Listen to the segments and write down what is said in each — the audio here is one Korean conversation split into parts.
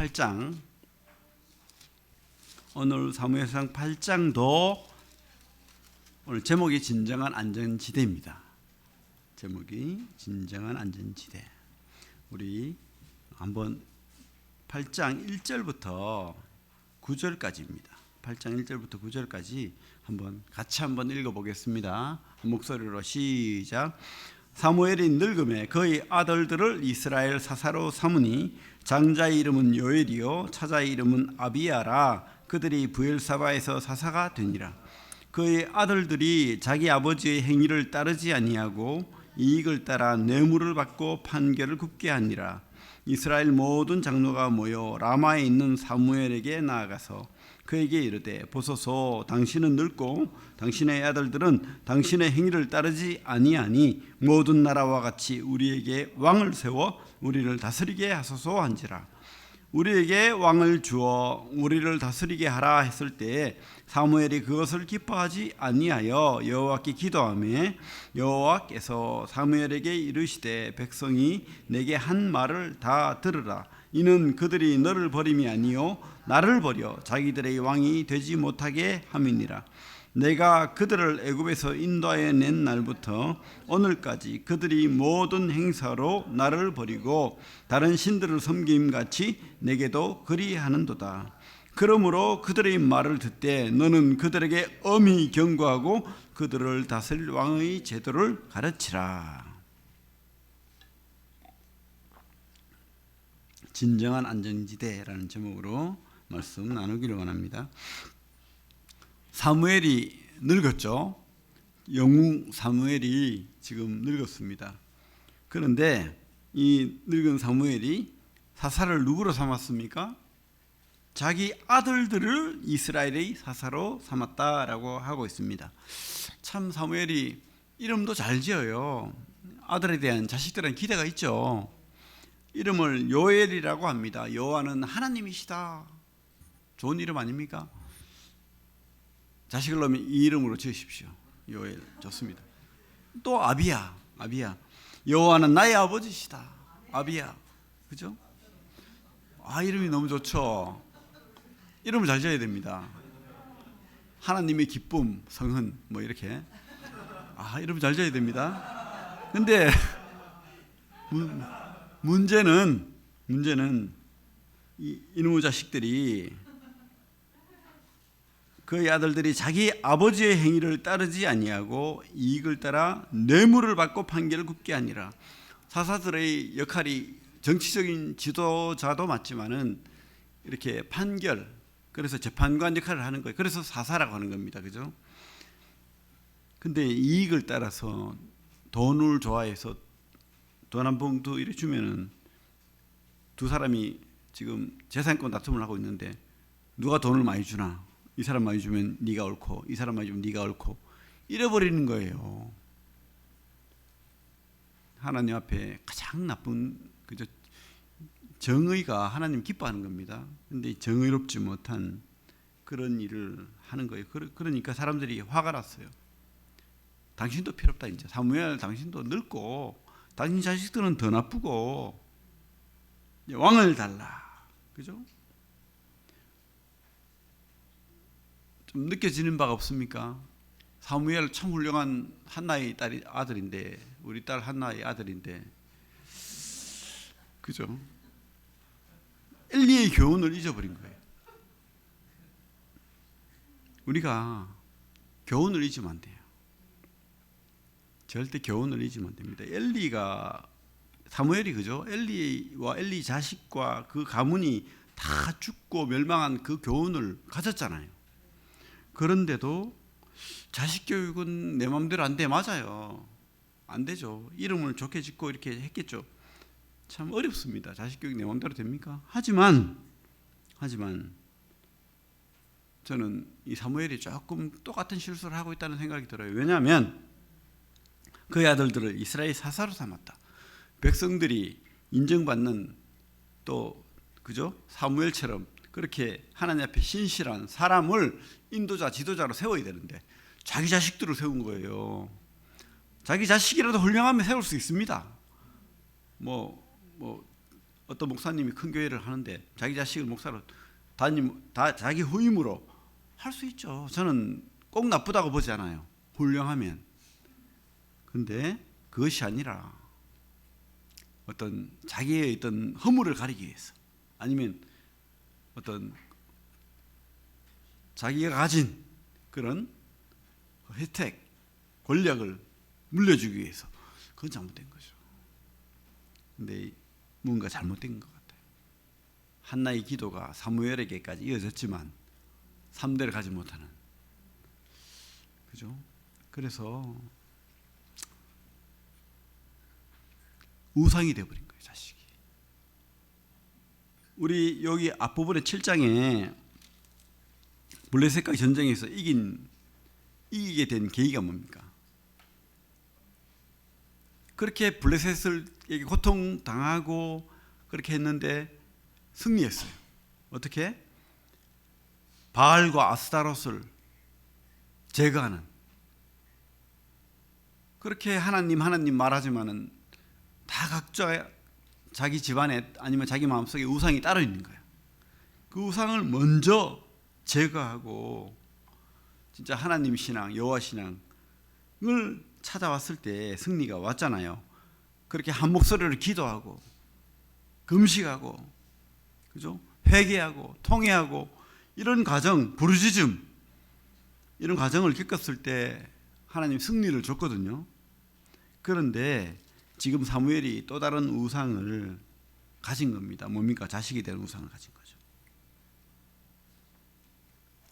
8장, 오늘 사무엘상 8장도 오늘 제목이 진정한 안전지대입니다. 제목이 진정한 안전지대. 우리 한번 8장 1절부터 9절까지입니다. 8장 1절부터 9절까지 같이 한번 읽어보겠습니다. 목소리로 시작. 사무엘이 늙음에 그의 아들들을 이스라엘 사사로 삼으니 장자의 이름은 요엘이요 차자의 이름은 아비야라. 그들이 브엘사바에서 사사가 되니라. 그의 아들들이 자기 아버지의 행위를 따르지 아니하고 이익을 따라 뇌물을 받고 판결을 굽게 하니라. 이스라엘 모든 장로가 모여 라마에 있는 사무엘에게 나아가서 그에게 이르되 보소서, 당신은 늙고 당신의 아들들은 당신의 행위를 따르지 아니하니 모든 나라와 같이 우리에게 왕을 세워 우리를 다스리게 하소서 한지라. 우리에게 왕을 주어 우리를 다스리게 하라 했을 때에 사무엘이 그것을 기뻐하지 아니하여 여호와께 기도하며 여호와께서 사무엘에게 이르시되 백성이 내게 한 말을 다 들으라. 이는 그들이 너를 버림이 아니요 나를 버려 자기들의 왕이 되지 못하게 함이니라. 내가 그들을 애굽에서 인도하여 낸 날부터 오늘까지 그들이 모든 행사로 나를 버리고 다른 신들을 섬김같이 내게도 그리하는도다. 그러므로 그들의 말을 듣되 너는 그들에게 엄히 경고하고 그들을 다스릴 왕의 제도를 가르치라. 진정한 안전지대라는 제목으로 말씀 나누기를 원합니다. 사무엘이 늙었죠. 영웅 사무엘이 지금 늙었습니다. 그런데 이 늙은 사무엘이 사사를 누구로 삼았습니까? 자기 아들들을 이스라엘의 사사로 삼았다라고 하고 있습니다. 참 사무엘이 이름도 잘 지어요. 아들에 대한 자식들은 기대가 있죠. 이름을 요엘이라고 합니다. 여호와는 하나님이시다. 좋은 이름 아닙니까? 자식을 넣으면 이 이름으로 지으십시오. 요엘 좋습니다. 또 아비야. 여호와는 나의 아버지시다. 아비야. 그죠? 이름이 너무 좋죠. 이름을 잘 지어야 됩니다. 하나님의 기쁨, 성은 뭐 이렇게. 이름 잘 지어야 됩니다. 근데 문제는 이놈의 자식들이 그의 아들들이 자기 아버지의 행위를 따르지 아니하고 이익을 따라 뇌물을 받고 판결을 굽게 하니라. 사사들의 역할이 정치적인 지도자도 맞지만은 이렇게 판결, 그래서 재판관 역할을 하는 거예요. 그래서 사사라고 하는 겁니다. 그죠? 근데 이익을 따라서 돈을 좋아해서 돈 한 봉투 이렇게 주면은 두 사람이 지금 재산권 다툼을 하고 있는데 누가 돈을 많이 주나? 이 사람 많이 주면 네가 옳고 이 사람 많이 주면 네가 옳고 잃어버리는 거예요. 하나님 앞에 가장 나쁜 그저 정의가 하나님 기뻐하는 겁니다. 그런데 정의롭지 못한 그런 일을 하는 거예요. 그러니까 사람들이 화가 났어요. 당신도 필요 없다. 이제 사무엘 당신도 늙고 당신 자식들은 더 나쁘고 왕을 달라. 그죠? 좀 느껴지는 바가 없습니까? 사무엘 참 훌륭한 한나의 아들인데, 우리 딸 한나의 아들인데, 그죠? 엘리의 교훈을 잊어버린 거예요. 우리가 교훈을 잊으면 안 돼요. 절대 교훈을 잊으면 안 됩니다. 사무엘이 그죠? 엘리와 엘리 자식과 그 가문이 다 죽고 멸망한 그 교훈을 가졌잖아요. 그런데도 자식 교육은 내 마음대로 안 돼. 맞아요. 안 되죠. 이름을 좋게 짓고 이렇게 했겠죠. 참 어렵습니다. 자식 교육 내 마음대로 됩니까? 하지만 저는 이 사무엘이 조금 똑같은 실수를 하고 있다는 생각이 들어요. 왜냐하면 그의 아들들을 이스라엘 사사로 삼았다. 백성들이 인정받는 또 그죠? 사무엘처럼 그렇게 하나님 앞에 신실한 사람을 인도자, 지도자로 세워야 되는데 자기 자식들을 세운 거예요. 자기 자식이라도 훌륭하면 세울 수 있습니다. 어떤 목사님이 큰 교회를 하는데 자기 자식을 목사로 다 자기 후임으로 할 수 있죠. 저는 꼭 나쁘다고 보지 않아요. 훌륭하면. 근데 그것이 아니라 어떤 자기의 어떤 허물을 가리기 위해서, 아니면 어떤 자기가 가진 그런 혜택, 권력을 물려주기 위해서, 그건 잘못된 거죠. 근데 뭔가 잘못된 것 같아요. 한나의 기도가 사무엘에게까지 이어졌지만 3대를 가지 못하는, 그죠? 그래서 우상이 되어버린 거예요, 자식이. 우리 여기 앞부분의 7장에 블레셋과의 전쟁에서 이기게 된 계기가 뭡니까? 그렇게 블레셋에게 고통당하고 그렇게 했는데 승리했어요. 어떻게? 바알과 아스타롯을 제거하는. 그렇게 하나님 말하지만은 다 각자 자기 집안에 아니면 자기 마음속에 우상이 따로 있는 거예요. 그 우상을 먼저 제거하고 진짜 하나님 신앙, 여호와 신앙을 찾아왔을 때 승리가 왔잖아요. 그렇게 한 목소리로 기도하고 금식하고, 그죠? 회개하고 통회하고, 이런 과정, 부르짖음, 이런 과정을 겪었을 때 하나님 승리를 줬거든요. 그런데 지금 사무엘이 또 다른 우상을 가진 겁니다. 뭡니까? 자식이 되는 우상을 가진 거죠.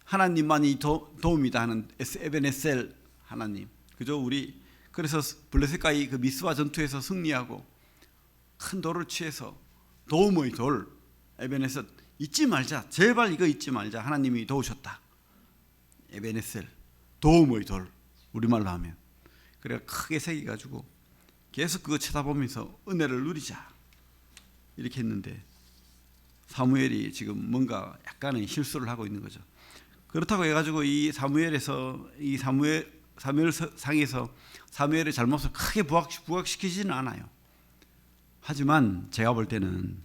하나님만이 도움이다 하는 에베네셀 하나님, 그죠? 우리 그래서 블레셋과의 그 미스바 전투에서 승리하고 큰 돌을 취해서 도움의 돌, 에베네셀, 잊지 말자, 제발 이거 잊지 말자. 하나님이 도우셨다. 에베네셀, 도움의 돌, 우리말로 하면. 그래 크게 새겨가지고 계속 그거 쳐다보면서 은혜를 누리자, 이렇게 했는데 사무엘이 지금 뭔가 약간의 실수를 하고 있는 거죠. 그렇다고 해가지고 이 사무엘상에서 사무엘의 잘못을 크게 부각시키지는 않아요. 하지만 제가 볼 때는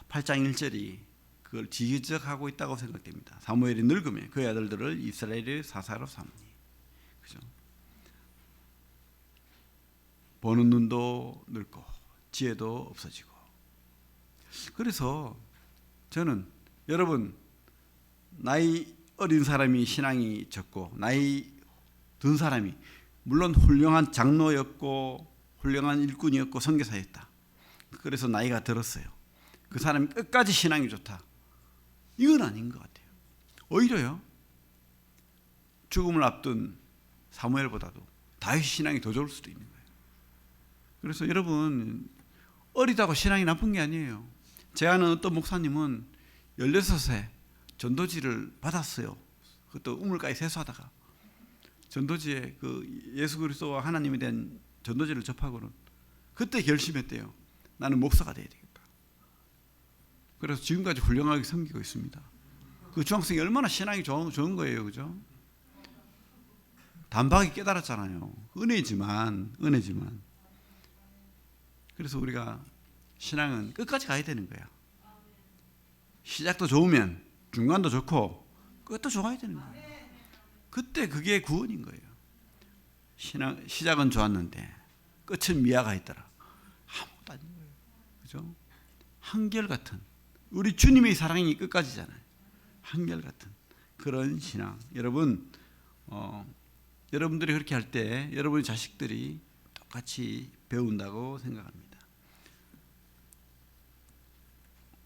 8장 1절이 그걸 지적하고 있다고 생각됩니다. 사무엘이 늙으면 그의 아들들을 이스라엘의 사사로 삼으니, 그죠? 보는 눈도 늙고 지혜도 없어지고. 그래서 저는 여러분, 나이 어린 사람이 신앙이 적고 나이 든 사람이 물론 훌륭한 장로였고 훌륭한 일꾼이었고 선교사였다. 그래서 나이가 들었어요. 그 사람이 끝까지 신앙이 좋다, 이건 아닌 것 같아요. 오히려요, 죽음을 앞둔 사무엘보다도 다윗 신앙이 더 좋을 수도 있는 거예요. 그래서 여러분, 어리다고 신앙이 나쁜 게 아니에요. 제 아는 어떤 목사님은 16세 전도지를 받았어요. 그것도 우물가에 세수하다가 전도지에 그 예수 그리스도와 하나님에 대한 전도지를 접하고는 그때 결심했대요. 나는 목사가 돼야 되겠다. 그래서 지금까지 훌륭하게 섬기고 있습니다. 그 중학생이 얼마나 신앙이 좋은 거예요, 그죠? 단박에 깨달았잖아요. 은혜지만. 그래서 우리가 신앙은 끝까지 가야 되는 거야. 시작도 좋으면 중간도 좋고 끝도 좋아야 되는 거예요. 그때 그게 구원인 거예요. 시작은 좋았는데 끝은 미아가 있더라. 아무것도 아닌 거예요. 그죠? 한결같은, 우리 주님의 사랑이 끝까지잖아요. 한결같은 그런 신앙. 여러분, 여러분들이 그렇게 할 때 여러분의 자식들이 똑같이 배운다고 생각합니다.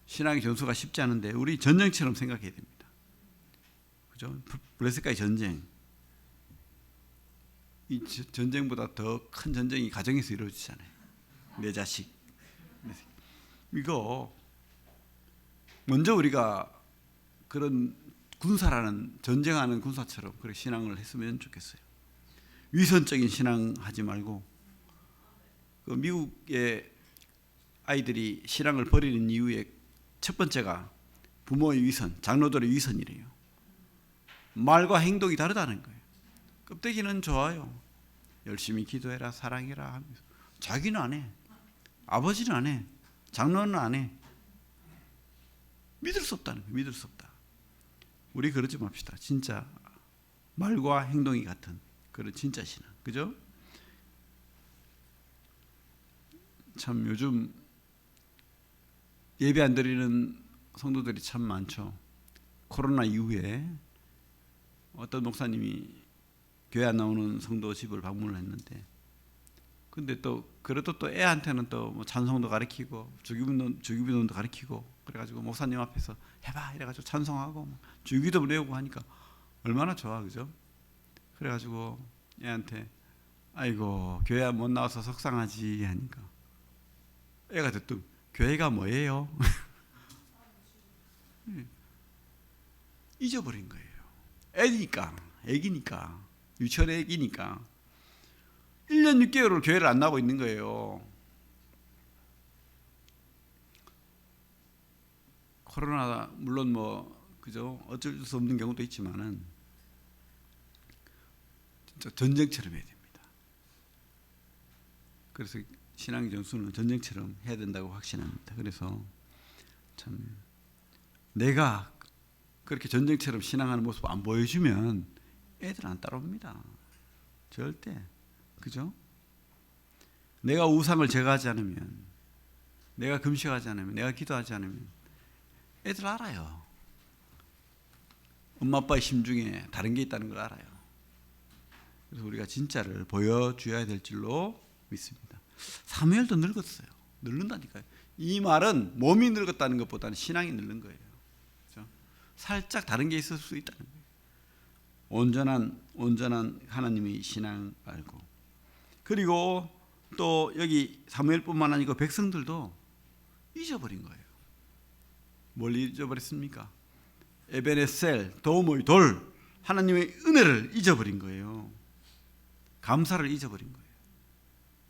신앙의 전수가 쉽지 않은데 우리 전쟁처럼 생각해야 됩니다. 그죠? 블레셋과의 전쟁. 이 전쟁보다 더 큰 전쟁이 가정에서 이루어지잖아요. 내 자식. 이거 먼저 우리가 그런 군사라는, 전쟁하는 군사처럼 그렇게 신앙을 했으면 좋겠어요. 위선적인 신앙 하지 말고, 그 미국의 아이들이 신앙을 버리는 이유의 첫 번째가 부모의 위선, 장로들의 위선이래요. 말과 행동이 다르다는 거예요. 껍데기는 좋아요. 열심히 기도해라, 사랑해라 하면서 자기는 안 해. 아버지는 안 해. 장로는 안 해. 믿을 수 없다는 거예요. 믿을 수 없다. 우리 그러지 맙시다. 진짜 말과 행동이 같은 그런 진짜 신앙. 그죠? 참 요즘 예배 안 드리는 성도들이 참 많죠. 코로나 이후에 어떤 목사님이 교회 안 나오는 성도 집을 방문을 했는데, 근데 또 그래도 또 애한테는 또 뭐 찬송도 가르치고 주기도문도 가르치고 그래가지고 목사님 앞에서 해봐 이래가지고 찬송하고 주기도 외우고 하니까 얼마나 좋아, 그죠? 그래가지고 애한테 아이고 교회 못 나와서 속상하지 하니까 애가 대뜸 교회가 뭐예요? 잊어버린 거예요. 애기니까 유치원 애기니까 1년 6개월을 교회를 안 나오고 있는 거예요. 코로나 물론 뭐 그죠, 어쩔 수 없는 경우도 있지만은 진짜 전쟁처럼 해야 됩니다. 그래서 신앙의 전수는 전쟁처럼 해야 된다고 확신합니다. 그래서 참 내가 그렇게 전쟁처럼 신앙하는 모습 안 보여주면 애들 안 따라옵니다. 절대. 그죠? 내가 우상을 제거하지 않으면, 내가 금식하지 않으면, 내가 기도하지 않으면 애들 알아요. 엄마 아빠의 심중에 다른 게 있다는 걸 알아요. 그래서 우리가 진짜를 보여줘야 될 줄로 믿습니다. 사무엘도 늙었어요. 늙는다니까요. 이 말은 몸이 늙었다는 것보다는 신앙이 늙는 거예요. 그렇죠? 살짝 다른 게 있을 수 있다는 거예요. 온전한 하나님의 신앙 알고, 그리고 또 여기 사무엘뿐만 아니고 백성들도 잊어버린 거예요. 뭘 잊어버렸습니까? 에베네셀, 도움의 돌, 하나님의 은혜를 잊어버린 거예요. 감사를 잊어버린 거예요.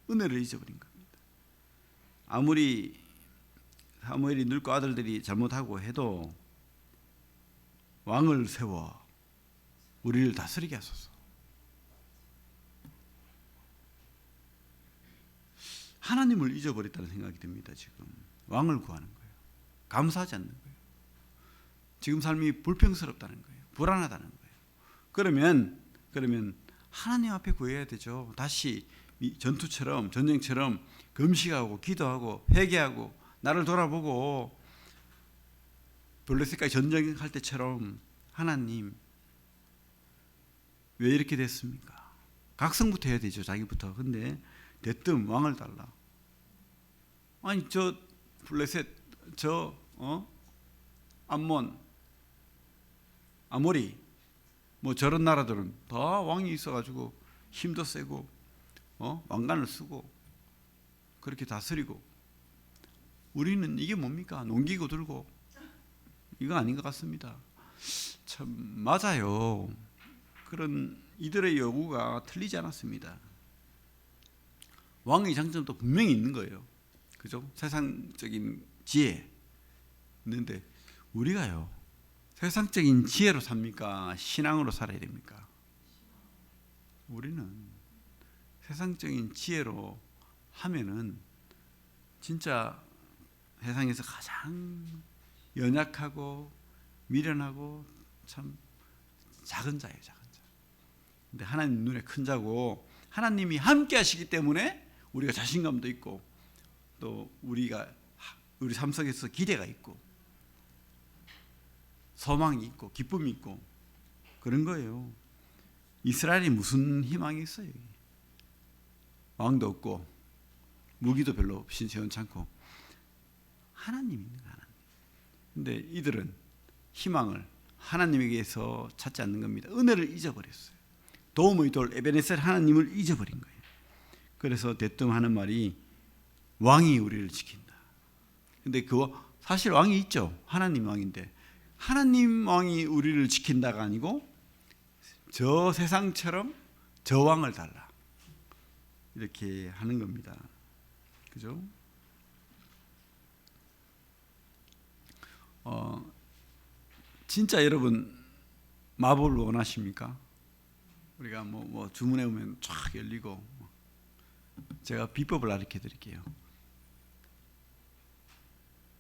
은혜를 잊어버린 겁니다. 아무리 사무엘이 늙고 아들들이 잘못하고 해도 왕을 세워 우리를 다스리게 하소서. 하나님을 잊어버렸다는 생각이 듭니다. 지금 왕을 구하는 거예요. 감사하지 않는 거예요. 지금 삶이 불평스럽다는 거예요. 불안하다는 거예요. 그러면 하나님 앞에 구해야 되죠. 다시 전투처럼, 전쟁처럼 금식하고 기도하고 회개하고 나를 돌아보고 블레셋까지 전쟁할 때처럼, 하나님 왜 이렇게 됐습니까? 각성부터 해야 되죠. 자기부터. 근데 대뜸 왕을 달라. 아니 저 블레셋, 암몬, 아모리 뭐 저런 나라들은 다 왕이 있어가지고 힘도 세고 왕관을 쓰고 그렇게 다스리고, 우리는 이게 뭡니까? 농기구 들고, 이거 아닌 것 같습니다. 참 맞아요. 그런 이들의 요구가 틀리지 않았습니다. 왕의 장점도 분명히 있는 거예요. 그죠? 세상적인 지혜 있는데 우리가요, 세상적인 지혜로 삽니까? 신앙으로 살아야 됩니까? 우리는 세상적인 지혜로 하면은 진짜 세상에서 가장 연약하고 미련하고 참 작은 자예요, 작은 자. 근데 하나님 눈에 큰 자고, 하나님이 함께 하시기 때문에 우리가 자신감도 있고, 또 우리 삶 속에서 기대가 있고 소망이 있고 기쁨이 있고 그런 거예요. 이스라엘이 무슨 희망이 있어요? 왕도 없고 무기도 별로 없이 시원찮고 하나님이 있는 거야. 하나님. 근데 이들은 희망을 하나님에게서 찾지 않는 겁니다. 은혜를 잊어버렸어요. 도움의 돌 에베네셀 하나님을 잊어버린 거예요. 그래서 대뜸 하는 말이 왕이 우리를 지킨다. 근데 사실 왕이 있죠. 하나님 왕인데 하나님 왕이 우리를 지킨다가 아니고 저 세상처럼 저 왕을 달라, 이렇게 하는 겁니다. 그죠? 진짜 여러분 마법을 원하십니까? 우리가 뭐 주문해 오면 쫙 열리고, 제가 비법을 가르쳐 드릴게요.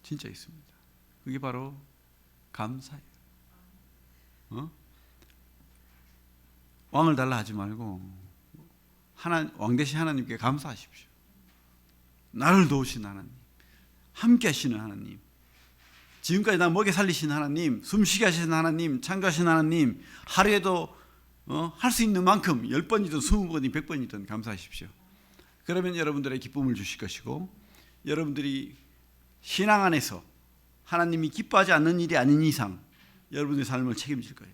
진짜 있습니다. 그게 바로 감사예요. 왕을 달라 하지 말고 왕 대신 하나님께 감사하십시오. 나를 도우신 하나님, 함께 하시는 하나님, 지금까지 나 먹여 살리신 하나님, 숨쉬게 하시는 하나님, 창조하신 하나님, 하루에도 할 수 있는 만큼 10번이든 20번이든 100번이든 감사하십시오. 그러면 여러분들의 기쁨을 주실 것이고, 여러분들이 신앙 안에서 하나님이 기뻐하지 않는 일이 아닌 이상 여러분의 삶을 책임질 거예요.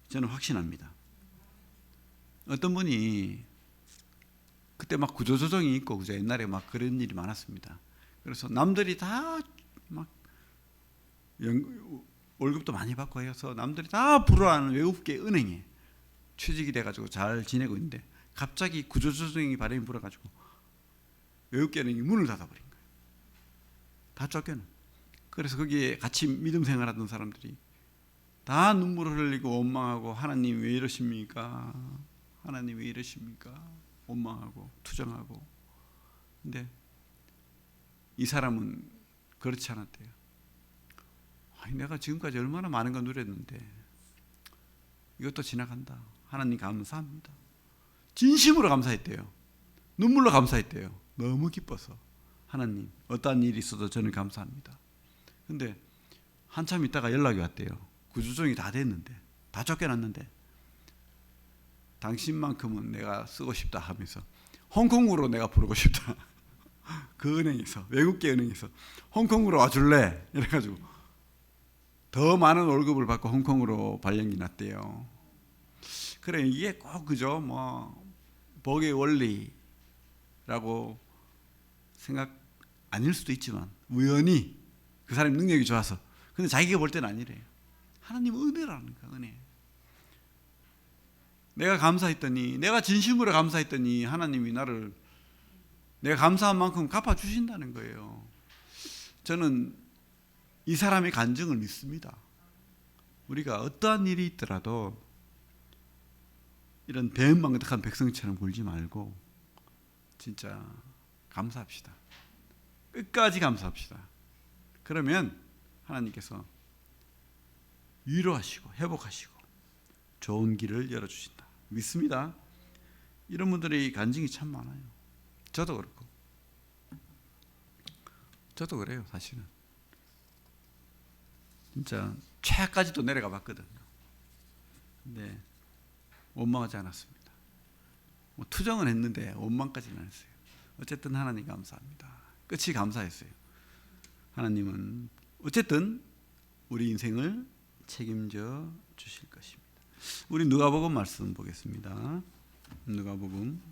저는 확신합니다. 어떤 분이 그때 막 구조조정이 있고, 그죠? 옛날에 막 그런 일이 많았습니다. 그래서 남들이 다 막 월급도 많이 받고 해서 남들이 다 부러워하는 외국계 은행에 취직이 돼가지고 잘 지내고 있는데, 갑자기 구조조정이 바람이 불어가지고 외국계 은행이 문을 닫아버린 거예요. 다 쫓겨는. 그래서 거기에 같이 믿음 생활하던 사람들이 다 눈물을 흘리고 원망하고, 하나님 왜 이러십니까? 하나님 왜 이러십니까? 원망하고 투정하고. 근데 이 사람은 그렇지 않았대요. 아니, 내가 지금까지 얼마나 많은 걸 누렸는데 이것도 지나간다. 하나님 감사합니다. 진심으로 감사했대요. 눈물로 감사했대요. 너무 기뻐서. 하나님, 어떠한 일이 있어도 저는 감사합니다. 근데 한참 있다가 연락이 왔대요. 구조조정이 다 됐는데, 다 쫓겨났는데, 당신만큼은 내가 쓰고 싶다 하면서 홍콩으로 내가 부르고 싶다. 그 은행에서, 외국계 은행에서 홍콩으로 와줄래? 이래가지고 더 많은 월급을 받고 홍콩으로 발령이 났대요. 그래, 이게 꼭 그죠? 뭐 복의 원리라고 생각 아닐 수도 있지만, 우연히 그 사람이 능력이 좋아서. 근데 자기가 볼 때는 아니래요. 하나님 은혜라는 거야, 은혜. 내가 감사했더니, 내가 진심으로 감사했더니 하나님이 나를 내가 감사한 만큼 갚아주신다는 거예요. 저는 이 사람의 간증을 믿습니다. 우리가 어떠한 일이 있더라도 이런 배은망덕한 백성처럼 굴지 말고 진짜 감사합시다. 끝까지 감사합시다. 그러면 하나님께서 위로하시고 회복하시고 좋은 길을 열어주신다. 믿습니다. 이런 분들의 간증이 참 많아요. 저도 그렇고. 저도 그래요, 사실은. 진짜 최하까지도 내려가 봤거든요. 근데 원망하지 않았습니다. 뭐 투정은 했는데 원망까지는 안 했어요. 어쨌든 하나님 감사합니다. 끝이 감사했어요. 하나님은 어쨌든 우리 인생을 책임져 주실 것입니다. 우리 누가복음 말씀 보겠습니다. 누가복음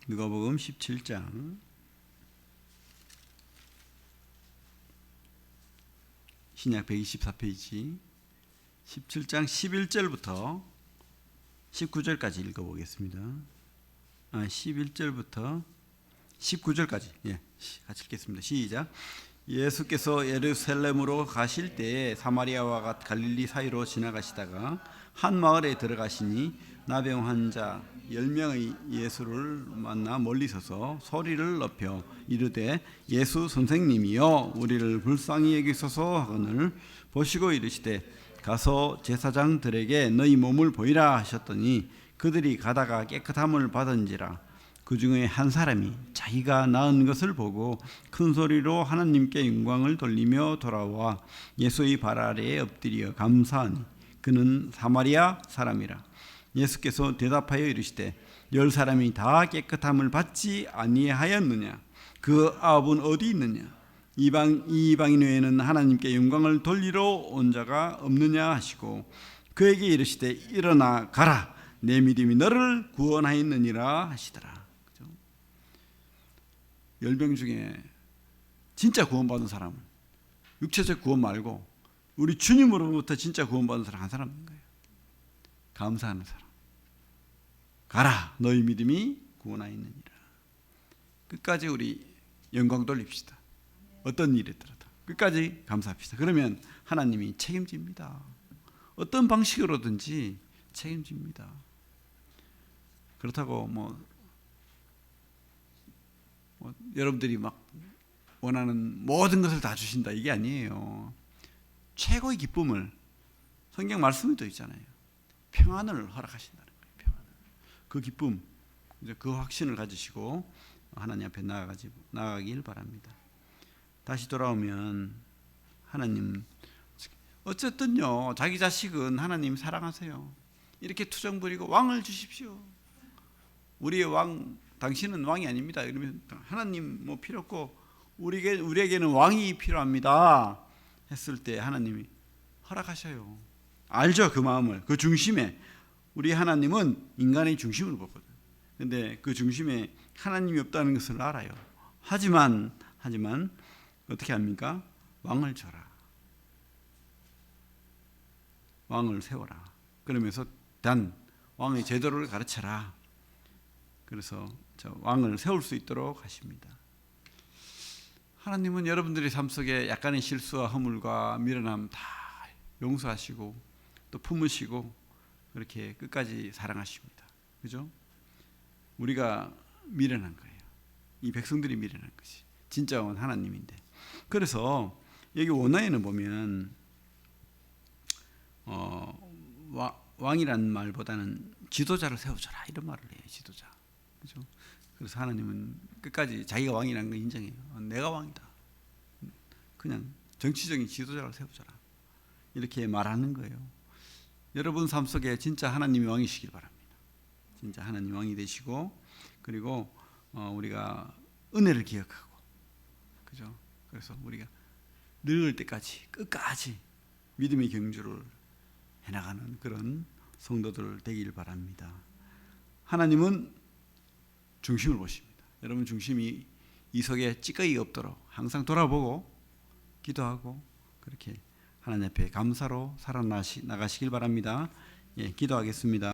17장 신약 124페이지 17장 11절부터 19절까지 읽어보겠습니다. 11절부터 19절까지 같이 읽겠습니다. 시작. 예수께서 예루살렘으로 가실 때에 사마리아와 갈릴리 사이로 지나가시다가 한 마을에 들어가시니 나병 환자 10명의 예수를 만나 멀리 서서 소리를 높여 이르되 예수 선생님이여 우리를 불쌍히 여기소서 하거늘 보시고 이르시되 가서 제사장들에게 너희 몸을 보이라 하셨더니 그들이 가다가 깨끗함을 받은지라. 그 중에 한 사람이 자기가 나은 것을 보고 큰 소리로 하나님께 영광을 돌리며 돌아와 예수의 발 아래에 엎드려 감사하니 그는 사마리아 사람이라. 예수께서 대답하여 이르시되 10사람이 다 깨끗함을 받지 아니하였느냐? 그 아합은 어디 있느냐? 이방인 외에는 하나님께 영광을 돌리러 온 자가 없느냐 하시고 그에게 이르시되 일어나 가라 내 믿음이 너를 구원하였느니라 하시더라. 10명 중에 진짜 구원받은 사람은 육체적 구원 말고 우리 주님으로부터 진짜 구원받은 사람 한 사람인 거예요. 감사하는 사람. 가라 너희 믿음이 구원하였느니라. 끝까지 우리 영광 돌립시다. 어떤 일이 있더라도 끝까지 감사합시다. 그러면 하나님이 책임집니다. 어떤 방식으로든지 책임집니다. 그렇다고 뭐 여러분들이 막 원하는 모든 것을 다 주신다 이게 아니에요. 최고의 기쁨을 성경 말씀에도 있잖아요. 평안을 허락하신다는 거예요. 평안을. 그 기쁨, 그 확신을 가지시고 하나님 앞에 나아가길 바랍니다. 다시 돌아오면 하나님 어쨌든요 자기 자식은 하나님 사랑하세요. 이렇게 투정 부리고 왕을 주십시오. 우리의 왕 당신은 왕이 아닙니다. 이러면 하나님 뭐 필요 없고 우리에게는 왕이 필요합니다. 했을 때 하나님이 허락하셔요. 알죠 그 마음을. 그 중심에 우리 하나님은 인간의 중심을 보거든. 근데 그 중심에 하나님이 없다는 것을 알아요. 하지만 어떻게 합니까? 왕을 줘라. 왕을 세워라. 그러면서 왕의 제도를 가르쳐라. 그래서 저 왕을 세울 수 있도록 하십니다. 하나님은 여러분들의 삶 속에 약간의 실수와 허물과 미련함 다 용서하시고 또 품으시고 그렇게 끝까지 사랑하십니다. 그죠? 우리가 미련한 거예요. 이 백성들이 미련한 것이. 진짜 온 하나님인데. 그래서 여기 원어에는 보면 왕이라는 말보다는 지도자를 세워줘라 이런 말을 해요. 지도자. 그죠? 그래서 하나님은 끝까지 자기가 왕이라는 걸 인정해요. 내가 왕이다. 그냥 정치적인 지도자를 세워줘라. 이렇게 말하는 거예요. 여러분 삶 속에 진짜 하나님이 왕이시길 바랍니다. 진짜 하나님 왕이 되시고 그리고 우리가 은혜를 기억하고 그죠? 그래서 우리가 늙을 때까지 끝까지 믿음의 경주를 해나가는 그런 성도들 되길 바랍니다. 하나님은 중심을 보십니다. 여러분 중심이 이석에 찌꺼기 없도록 항상 돌아보고 기도하고 그렇게 하나님 앞에 감사로 살아나가시길 바랍니다. 예, 기도하겠습니다.